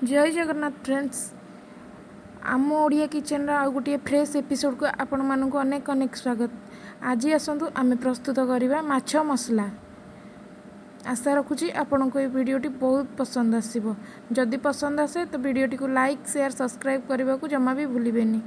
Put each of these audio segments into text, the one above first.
जय जगन्नाथ फ्रेंड्स। आम ओडिया किचन आ गोटे फ्रेश एपिसोड को आपण मानक अनेक अनेक स्वागत। आज आसतु आम प्रस्तुत करवा माछ मसला। आशा रखुची आपण को वीडियोटी बहुत पसंद आसीबो। जदि पसंद आसे तो वीडियोटी को लाइक शेयर सब्सक्राइब करने को जमा भी भूलिबेनी।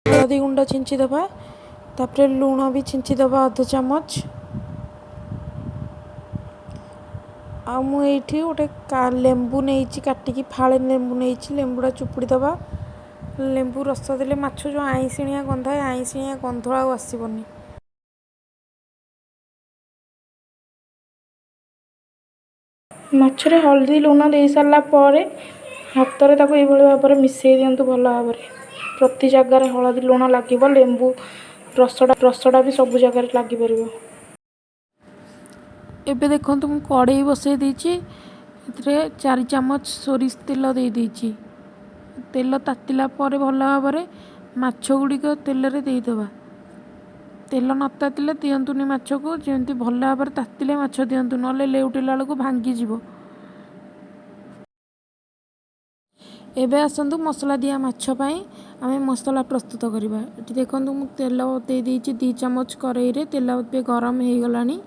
हलदी गुंड छिंची दबा, तापर लूण भी छिंची दबा आधा चामच। आ मुझे गोटे लेंबू नहीं काटिकी फाड़े लेंबू नहीं लेंबुड़ा चुपुड़ी दबा। लेंबू रस देले माछ जो आईसिणिया गंधा आईसिणिया गंध आसबनी। माछरे हल्दी लुण दे सारा पर हाथ में ताको भाव में मिसई दिंतु भल भाव में। प्रति जगार हलदी लुण लगे लेंबू रसटा भी सब जगार लगिपर। एबे देखो मुझे कड़े बसई देछि, 4 चामच सोरिष तेल दे देछि। तेल तातिला पर भल भाव में माछ गुड़िक तेल रे देदेबा। तेल न तातिले दिंतुनि माछ को, जमी भल भाव में तातिले माछ दिंतु, ना लेउटिला बेलू भांगीज। एबे आसतु मसला दिया माछ पाई आमे मसला प्रस्तुत करवा। ये देखो मुझे तेल दे देछि 2 चामच कड़ाई। तेल पे गरम हो गलानी।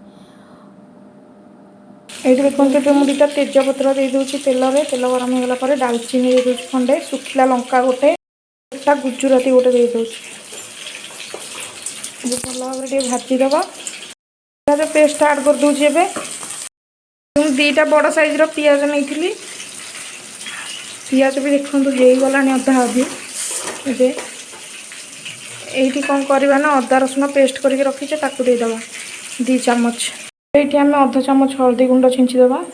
ये देखो मुझे 2टा तेजपत्र दे दूसरी तेल रे। तेल गरम हो गला डालचीनी दे दूसरी खंडे, सुखिला लंका गोटे, गुजराती गोटे दे दूसरी। भल भाव में भाजीदबा। पेस्ट आड कर दूसरी। एवं 2टा बड़ साइज पियाज नहीं, पियाज भी देखो हो गला अधा अधी। ये कौन करवा ना अदा रसुण पेस्ट करके रखीचे ताकू देदेबा 2 चामच। ये आम आधा चामच हल्दी गुंड छिंचीदबा।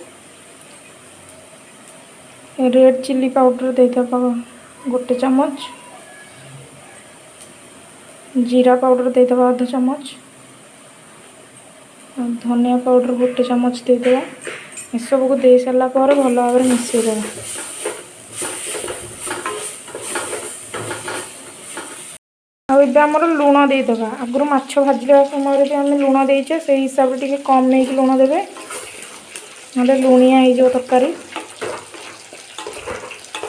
रेड चिली पाउडर देदेबा 1 चामच। जीरा पाउडर देदेबा आधा चामच। धनिया पाउडर 1 चामच देदेबा। ये सब को दे सारा पर भल भाव में मिसईदेबा। आमर लुण देदेबा। आगुरी माछ भाजला समय भी आम लुण देचे, से हिसाब से टी कम नहीं लुण देवे, ना लुणिया हो तरकारी।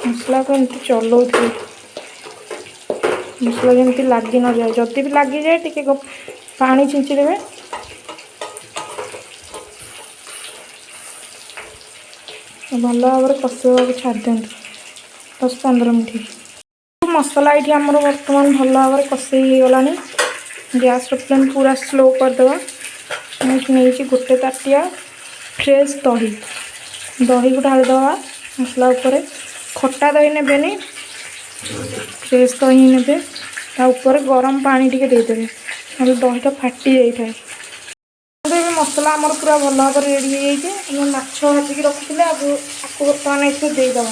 मसला को एमती चलाऊ, मसला जमी लगी न जाए। जदि भी लगी जाए टी पानी छिंची देवे। भल भाव में कषा छाड़ दिंतु 10-15 मिनट। मसला ये आमर बर्तमान भल भाव में कषई हो गला। गैस फ्लेम पूरा स्लो करदे। नहीं गोटे ताटिया फ्रेश दही, दही को ढालदवा मसला उपर। खट्टा दही ने, फ्रेश दही ने। ऊपर गरम पानी टी देदेवे, ना दहीटा फाटी जाए। मसला आमर पूरा भल भाव में रेडी हो माछ भाजिक रखी आपको बर्तमान ये देदेबा।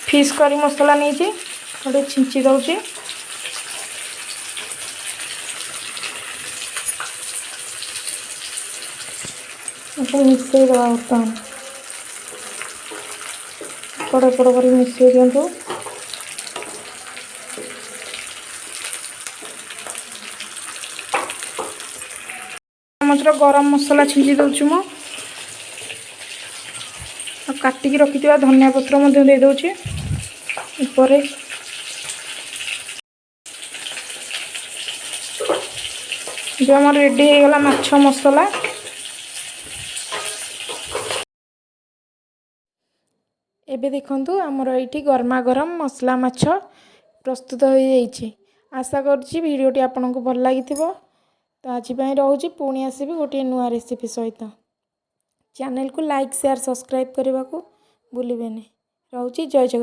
फिश करी मसला नहीं छिंची दौची। मिसई दबा बर्तमान पड़ पड़ कर मिसई दिंतु। चामच गरम मसला छिंची दूची। मो काटिकी रखि धनिया पत्र दे दूची ऊपर। जो आम रेडी हो गला माछ मसला। एबे देखंतु आमर ये गरमा गरम मसला माछ प्रस्तुत हो जाइए। आशा करुँची वीडियोटी आपको भल लगी। तो आज रोची पुणी आसबि गोटे नुआ रेसिपी सहित। चैनल को लाइक शेयर सब्सक्राइब करने को भूलिबेनि। रोची जय जगन्नाथ।